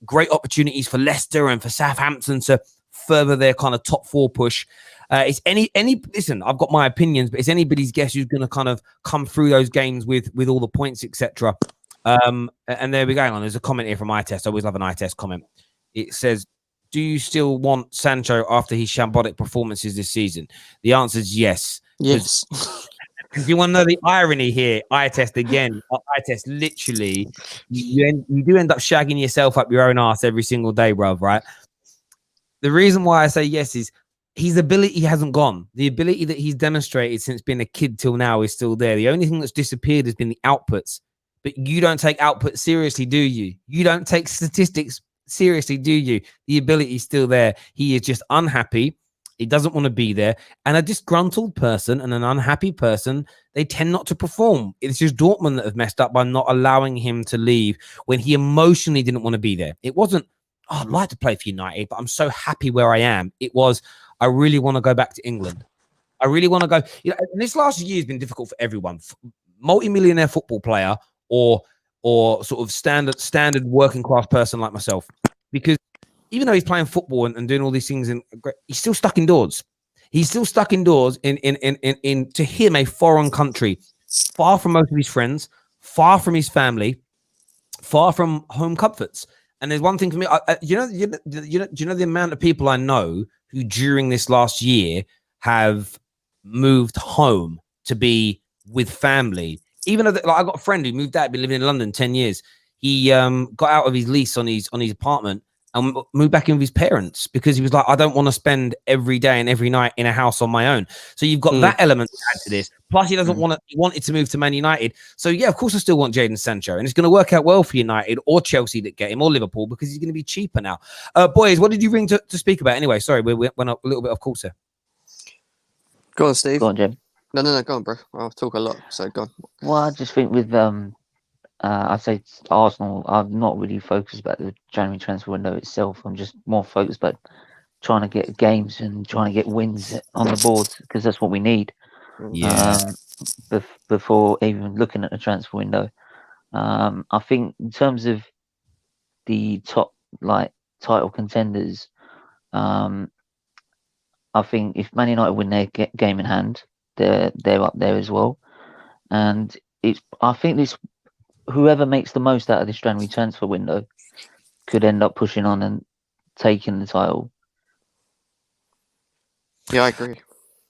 Great opportunities for Leicester and for Southampton to further their kind of top 4 push. It's listen, I've got my opinions, but it's anybody's guess who's going to kind of come through those games with all the points, etc. And there we go. There's a comment here from iTest. I always love an iTest comment. It says, do you still want Sancho after his shambolic performances this season? The answer is yes. Yes. If you want to know the irony here, iTest again. iTest literally, you do end up shagging yourself up your own ass every single day, bruv, right? The reason why I say yes is his ability hasn't gone. The ability that he's demonstrated since being a kid till now is still there. The only thing that's disappeared has been the outputs. But you don't take output seriously, do you? You don't take statistics seriously, do you? The ability is still there. He is just unhappy. He doesn't want to be there. And a disgruntled person and an unhappy person, they tend not to perform. It's just Dortmund that have messed up by not allowing him to leave when he emotionally didn't want to be there. It wasn't, I'd like to play for United, but I'm so happy where I am. It was, I really want to go back to England. I really want to go. And this last year has been difficult for everyone. Multi-millionaire football player or sort of standard working class person like myself, because even though he's playing football and doing all these things, he's still stuck indoors. He's still stuck indoors in to him a foreign country, far from most of his friends, far from his family, far from home comforts. And there's one thing for me, do you know the amount of people I know who during this last year have moved home to be with family. Even though I got a friend who moved out, been living in London 10 years. He got out of his lease on his apartment and moved back in with his parents because he was like, I don't want to spend every day and every night in a house on my own. So you've got that element to add to this. Plus, he doesn't want to. He wanted to move to Man United. So yeah, of course, I still want Jadon Sancho, and it's going to work out well for United or Chelsea that get him, or Liverpool, because he's going to be cheaper now. Boys, what did you ring to speak about anyway? Sorry, we went a little bit off course here. Go on, Steve. Go on, Jim. No, go on, bro. I'll talk a lot, so go on. Well, I just think with I'd say Arsenal are not really focused about the January transfer window itself. I'm just more focused about trying to get games and trying to get wins on the board because that's what we need. Yeah. Before even looking at the transfer window, I think in terms of the top title contenders, I think if Man United win their game in hand, they're up there as well. And I think whoever makes the most out of this January transfer window could end up pushing on and taking the title. Yeah, I agree.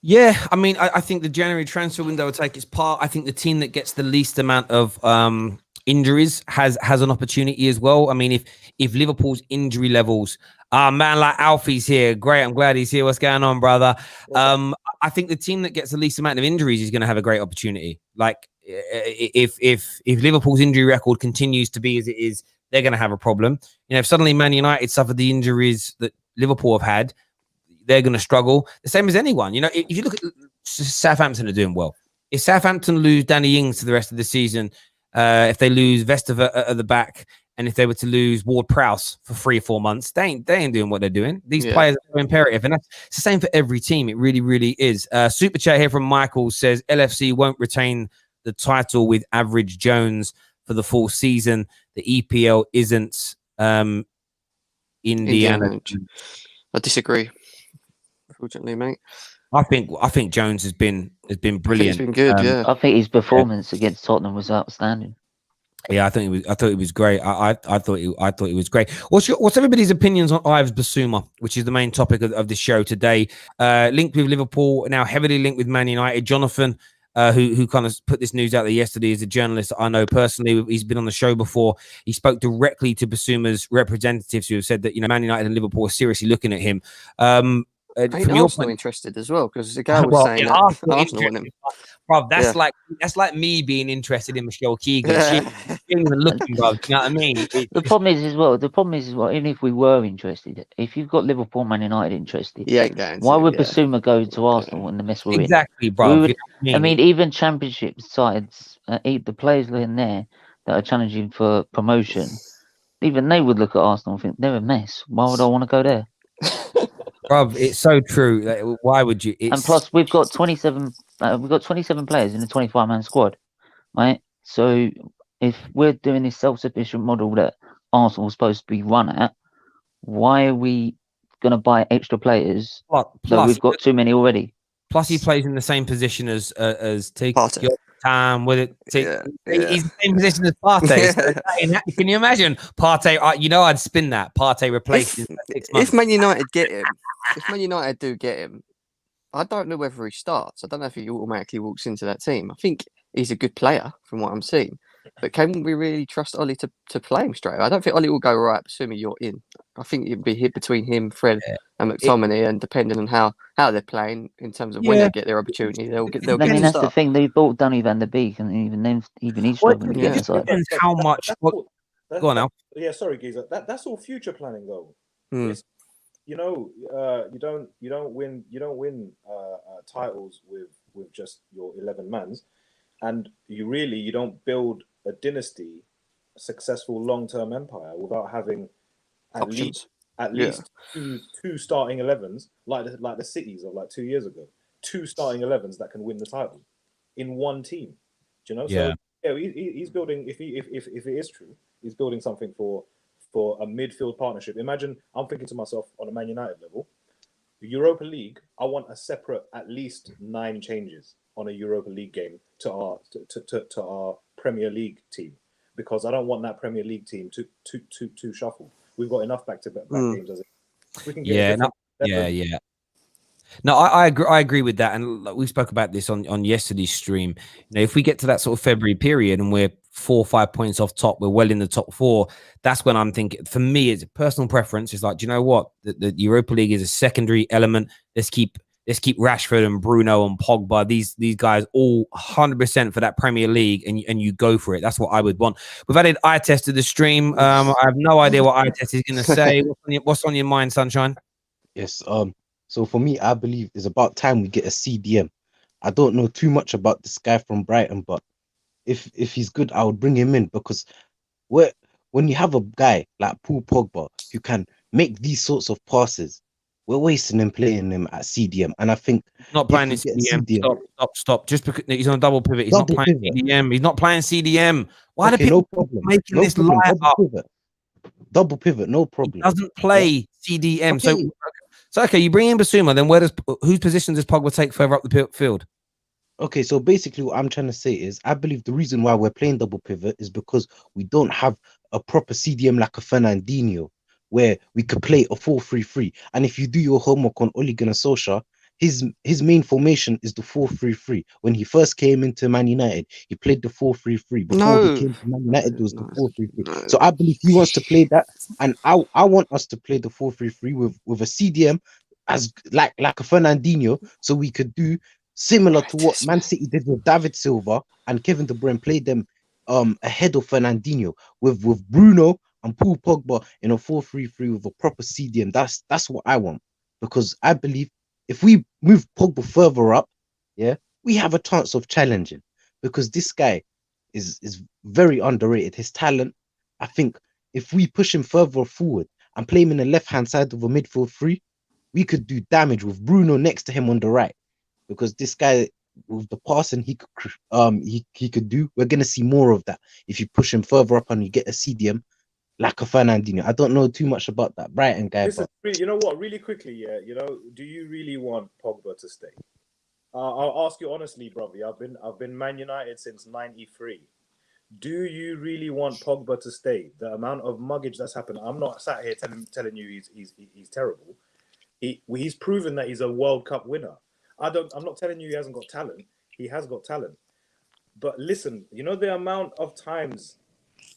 Yeah, I mean, I think the January transfer window will take its part. I think the team that gets the least amount of injuries has an opportunity as well. I mean, if Liverpool's injury levels, man, like Alfie's here, great. I'm glad he's here. What's going on, brother? I think the team that gets the least amount of injuries is going to have a great opportunity. Like, if Liverpool's injury record continues to be as it is, they're going to have a problem. You know, if suddenly Man United suffered the injuries that Liverpool have had, they're going to struggle. The same as anyone. You know, if you look at Southampton are doing well. If Southampton lose Danny Ings to the rest of the season, if they lose Vestavert at the back, and if they were to lose Ward-Prowse for 3 or 4 months, they ain't doing what they're doing. These players are so imperative, and it's the same for every team. It really, really is. Super chat here from Michael says LFC won't retain the title with Average Jones for the full season. The EPL isn't Indiana. I disagree. Unfortunately, mate. I think Jones has been brilliant. He's been good, yeah. I think his performance against Tottenham was outstanding. Yeah, I thought it was great. I thought it was great. What's everybody's opinions on Yves Bissouma, which is the main topic of the show today? Linked with Liverpool, now heavily linked with Man United. Jonathan, who kind of put this news out there yesterday, is a journalist that I know personally. He's been on the show before. He spoke directly to Bissouma's representatives, who have said that Man United and Liverpool are seriously looking at him. From your point, interested as well, because the guy was saying that Arsenal want him. Bro, that's like me being interested in Michelle Keegan. She ain't even looking, bro. You know what I mean? The problem is as well. Even if we were interested, if you've got Liverpool, Man United interested, why would Bissouma go to Arsenal in the mess we're in? Exactly, bro. I mean, even Championship sides, the players in there that are challenging for promotion, even they would look at Arsenal and think they're a mess. Why would I want to go there? Bro, it's so true. Like, why would you? And plus, we've got 27. We've got 27 players in the 25-man squad, right? So if we're doing this self-sufficient model that Arsenal was supposed to be run at, why are we going to buy extra players? Plus, we've got too many already. Plus, he plays in the same position as take your time with it. He's in the same position as Partey. Can you imagine Partey? I'd spin that. Partey replaced him for 6 months. If Man United get him, if Man United do get him, I don't know whether he starts. I don't know if he automatically walks into that team. I think he's a good player from what I'm seeing. But can we really trust Ollie to play him straight? I don't think Ollie will go, right, Bissouma, you're in. I think it'd be hit between him, Fred, and McTominay, and depending on how they're playing in terms of when they get their opportunity, they'll get. I mean, that's the thing. They bought Danny van der Beek, and even he's struggling to get inside. Depends how much. Go on now. Yeah, sorry, Giza. That's all future planning, though. You don't win titles with just your 11 mans, and you don't build a dynasty, a successful long-term empire without having at least two starting 11s, like the Cities of like 2 years ago, 2 starting 11s that can win the title in one team. Do you know? Yeah. So he's building. If it is true, he's building something for a midfield partnership. Imagine, I'm thinking to myself on a Man United level, the Europa League, I want a separate at least 9 changes on a Europa League game to our Premier League team, because I don't want that Premier League team to shuffle. We've got enough back-to-back games as it. We can get No, I agree with that, and we spoke about this on yesterday's stream. If we get to that sort of February period and we're 4 or 5 points off top, we're well in the top 4. That's when I'm thinking. For me, it's a personal preference. It's like, do you know what? The Europa League is a secondary element. Let's keep Rashford and Bruno and Pogba. These guys all 100% for that Premier League, and you go for it. That's what I would want. We've added eye test to the stream. I have no idea what eye test is going to say. What's on your mind, Sunshine? Yes. So for me, I believe it's about time we get a CDM. I don't know too much about this guy from Brighton, but if he's good, I would bring him in because when you have a guy like Paul Pogba who can make these sorts of passes, we're wasting him playing him at CDM. And I think Not if playing we in get CDM. CDM, Stop. Just because he's on a double pivot, he's not double playing pivot. CDM. He's not playing CDM. Why do Okay, no people keep problem. making No this problem. lie up? Double pivot, no He problem. doesn't Yeah. play CDM. Okay. So okay, you bring in Bissouma, then whose position does Pogba take further up the field? Okay, so basically what I'm trying to say is I believe the reason why we're playing double pivot is because we don't have a proper CDM like a Fernandinho where we could play a 4-3-3. And if you do your homework on Ole Gunnar Solskjaer, his main formation is the 4-3-3. When he first came into Man United, he played the 4-3-3. Before he No, came to Man United, it was the no, 4-3-3. no. So I believe he wants to play that, and I want us to play the 4-3-3 with a CDM as like a Fernandinho, so we could do similar to what Man City did with David Silva and Kevin De Bruyne, played them ahead of Fernandinho with Bruno and Paul Pogba in a 4-3-3 with a proper CDM. That's what I want, because I believe if we move Pogba further up, yeah, we have a chance of challenging, because this guy is very underrated. His talent, I think, if we push him further forward and play him in the left hand side of a midfield three, we could do damage with Bruno next to him on the right. Because this guy with the passing he could do, we're gonna see more of that if you push him further up and you get a CDM like a Fernandinho. I don't know too much about that Brighton guy. Listen, but you know what? Really quickly, yeah. Do you really want Pogba to stay? I'll ask you honestly, brother. I've been Man United since '93. Do you really want Pogba to stay? The amount of muggage that's happened. I'm not sat here telling you he's terrible. He's proven that he's a World Cup winner. I'm not telling you he hasn't got talent. He has got talent. But listen, the amount of times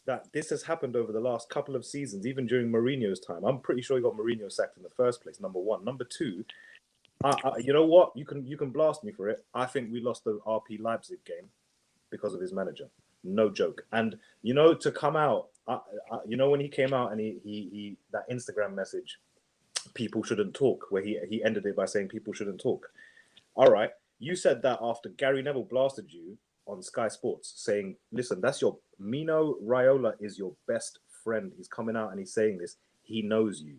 that this has happened over the last couple of seasons, even during Mourinho's time. I'm pretty sure he got Mourinho sacked in the first place, number one. Number two, you know what? You can blast me for it. I think we lost the RP Leipzig game because of his manager. No joke. And, to come out, when he came out and he that Instagram message, people shouldn't talk, where he ended it by saying people shouldn't talk. All right, you said that after Gary Neville blasted you on Sky Sports, saying, listen, that's Mino Raiola is your best friend. He's coming out and he's saying this. He knows you.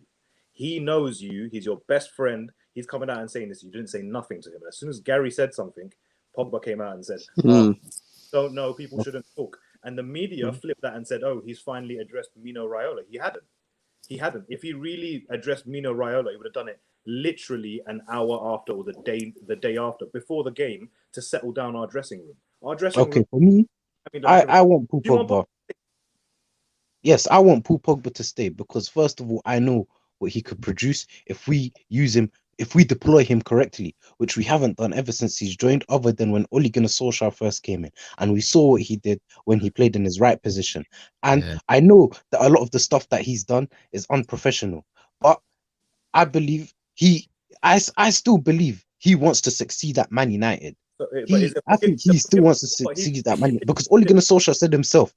He knows you. He's your best friend. He's coming out and saying this. You didn't say nothing to him. And as soon as Gary said something, Pogba came out and said, don't know, people shouldn't talk. And the media flipped that and said, oh, he's finally addressed Mino Raiola. He hadn't. If he really addressed Mino Raiola, he would have done it literally an hour after, or the day after, before the game, to settle down our dressing room. Our dressing room. for me, I want Paul Pogba. Yes, I want Paul Pogba to stay, because first of all, I know what he could produce if we use him, if we deploy him correctly, which we haven't done ever since he's joined, other than when Ole Gunnar Solskjaer first came in, and we saw what he did when he played in his right position. And I know that a lot of the stuff that he's done is unprofessional, but I believe I still believe he wants to succeed at Man United. I think he still wants to succeed at Man United, because Ole Gunnar Solskjaer said himself,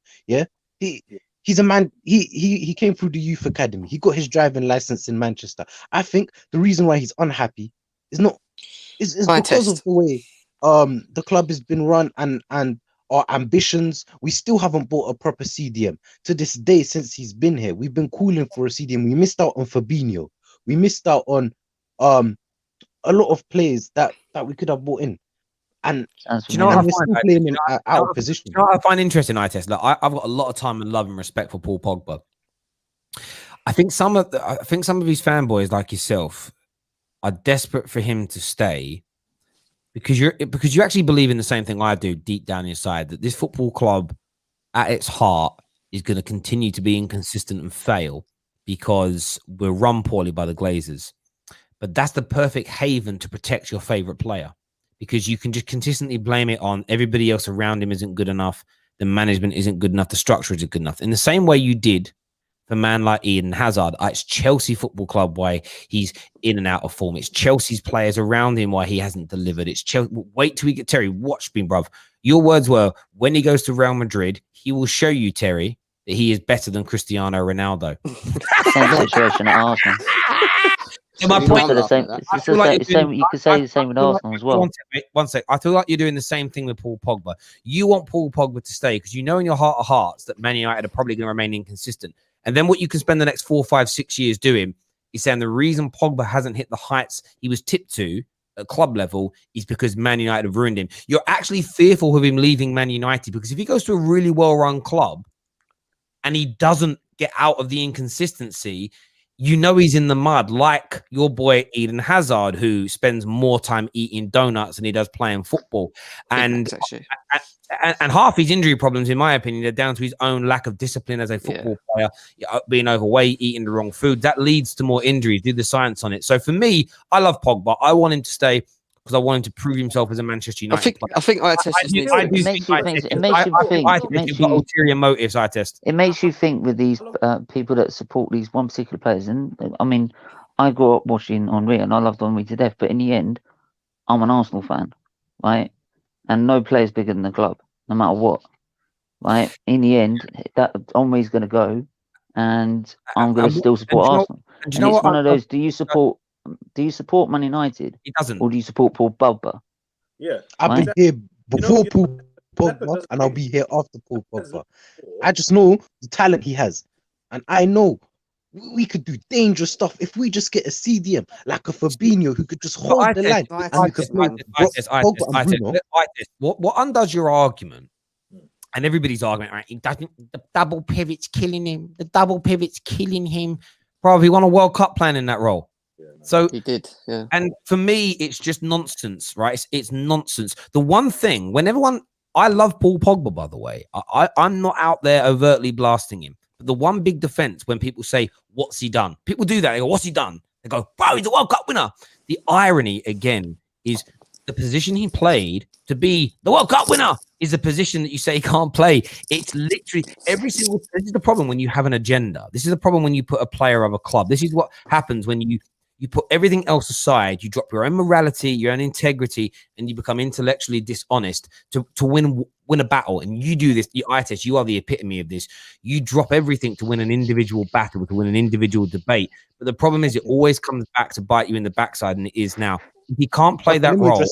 he's a man. He came through the youth academy. He got his driving license in Manchester. I think the reason why he's unhappy is because of the way the club has been run and our ambitions. We still haven't bought a proper CDM to this day. Since he's been here, we've been calling for a CDM. We missed out on Fabinho. We missed out on a lot of players that we could have bought in. And do you know what out of position? You know what I find interesting, Ites? Like, I've got a lot of time and love and respect for Paul Pogba. I think some of his fanboys, like yourself, are desperate for him to stay because you actually believe in the same thing I do deep down inside, that this football club, at its heart, is going to continue to be inconsistent and fail because we're run poorly by the Glazers. But that's the perfect haven to protect your favorite player, because you can just consistently blame it on everybody else around him isn't good enough, the management isn't good enough, the structure isn't good enough. In the same way you did for a man like Eden Hazard, it's Chelsea Football Club why he's in and out of form. It's Chelsea's players around him why he hasn't delivered. It's Chelsea. Wait till we get Terry. Watch me, bruv. Your words were, when he goes to Real Madrid, he will show you, Terry, that he is better than Cristiano Ronaldo. Same situation at Arsenal. So my you point- can't the laugh same. at that. It's the same. You could say the same with Arsenal as well. One sec. I feel like you're doing the same thing with Paul Pogba. You want Paul Pogba to stay because you know in your heart of hearts that Man United are probably going to remain inconsistent. And then what you can spend the next 4, 5, 6 years doing is saying the reason Pogba hasn't hit the heights he was tipped to at club level is because Man United have ruined him. You're actually fearful of him leaving Man United because if he goes to a really well-run club and he doesn't get out of the inconsistency, you know he's in the mud, like your boy Eden Hazard, who spends more time eating donuts than he does playing football. And half his injury problems, in my opinion, are down to his own lack of discipline as a football player, being overweight, eating the wrong food. That leads to more injuries. Do the science on it. So for me, I love Pogba. I want him to stay because I want him to prove himself as a Manchester United player. I think I test It makes you think. Ulterior motives. I test. It makes you think with these people that support these one particular players. And I mean, I grew up watching Henry, and I loved Henry to death. But in the end, I'm an Arsenal fan, right? And no player's bigger than the club, no matter what, right? In the end, that Henry's going to go, and I'm going to still support Arsenal. And it's one of those. Do you support Man United? He doesn't. Or do you support Paul Pogba? Yeah, I've been here before Paul Pogba, and I'll be here after Paul Pogba. I just know the talent he has, and I know we could do dangerous stuff if we just get a CDM like a Fabinho who could just hold the line. What undoes your argument? And everybody's argument, right? He doesn't. The double pivot's killing him. The double pivot's killing him. Bro, he won a World Cup playing in that role. So he did, yeah. And for me, it's just nonsense, right? It's nonsense. The one thing, I love Paul Pogba, by the way. I'm not out there overtly blasting him. But the one big defense when people say, what's he done? People do that. They go, what's he done? They go, bro, he's a World Cup winner. The irony, again, is the position he played to be the World Cup winner is a position that you say he can't play. It's literally this is the problem when you have an agenda. This is the problem when you put a player of a club. This is what happens when you put everything else aside, you drop your own morality, your own integrity, and you become intellectually dishonest to win a battle. And you do this. You are the epitome of this. You drop everything to win an individual battle, to win an individual debate. But the problem is it always comes back to bite you in the backside, and it is now. If he can't play that role.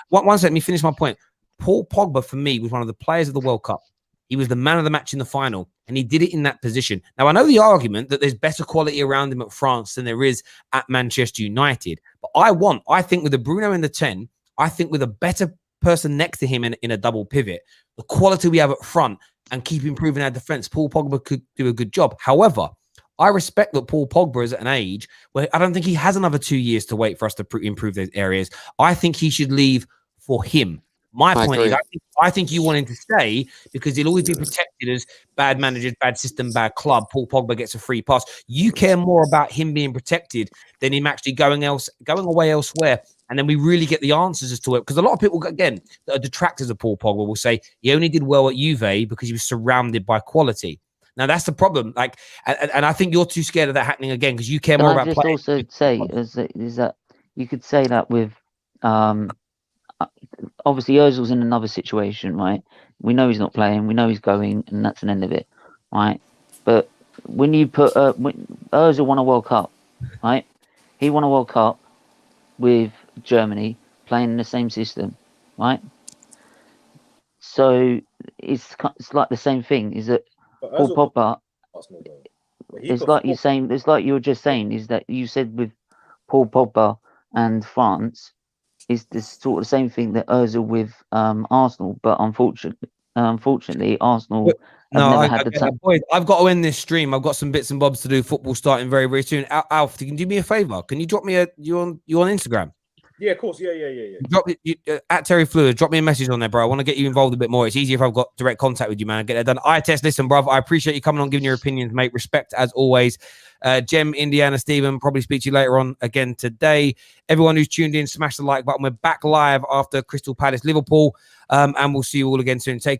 One second, let me finish my point. Paul Pogba, for me, was one of the players of the World Cup. He was the man of the match in the final, and he did it in that position. Now, I know the argument that there's better quality around him at France than there is at Manchester United. But I think with the Bruno in the 10, I think with a better person next to him in a double pivot, the quality we have at front and keep improving our defense, Paul Pogba could do a good job. However, I respect that Paul Pogba is at an age where I don't think he has another 2 years to wait for us to improve those areas. I think he should leave for him. My point is, I think you want him to stay because he'll always be protected as bad managers, bad system, bad club. Paul Pogba gets a free pass. You care more about him being protected than him actually going away elsewhere. And then we really get the answers as to it. Because a lot of people, again, that are detractors of Paul Pogba will say he only did well at Juve because he was surrounded by quality. Now, that's the problem. And I think you're too scared of that happening again because you care more about players. Also say is that you could say that with obviously Ozil's in another situation, right? We know he's not playing, we know he's going, and that's an end of it, right? But when you put when Ozil won a World Cup, right? He won a World Cup with Germany playing in the same system, right? So it's like the same thing. Is that Paul Pogba? It's like you're saying. It's like you were just saying. Is that you said with Paul Pogba and France? Is this sort of the same thing that Ozil with Arsenal? But unfortunately, Arsenal have never had the time. Boys, I've got to end this stream. I've got some bits and bobs to do. Football starting very, very soon. Alf, can you do me a favor? Can you drop me you on Instagram? Yeah, of course. Yeah. Drop at Terry Fluid. Drop me a message on there, bro. I want to get you involved a bit more. It's easier if I've got direct contact with you, man. Get that done. I test. Listen, bro. I appreciate you coming on, giving your opinions, mate. Respect as always. Jem, Indiana, Stephen. Probably speak to you later on again today. Everyone who's tuned in, smash the like button. We're back live after Crystal Palace, Liverpool, and we'll see you all again soon. Take care.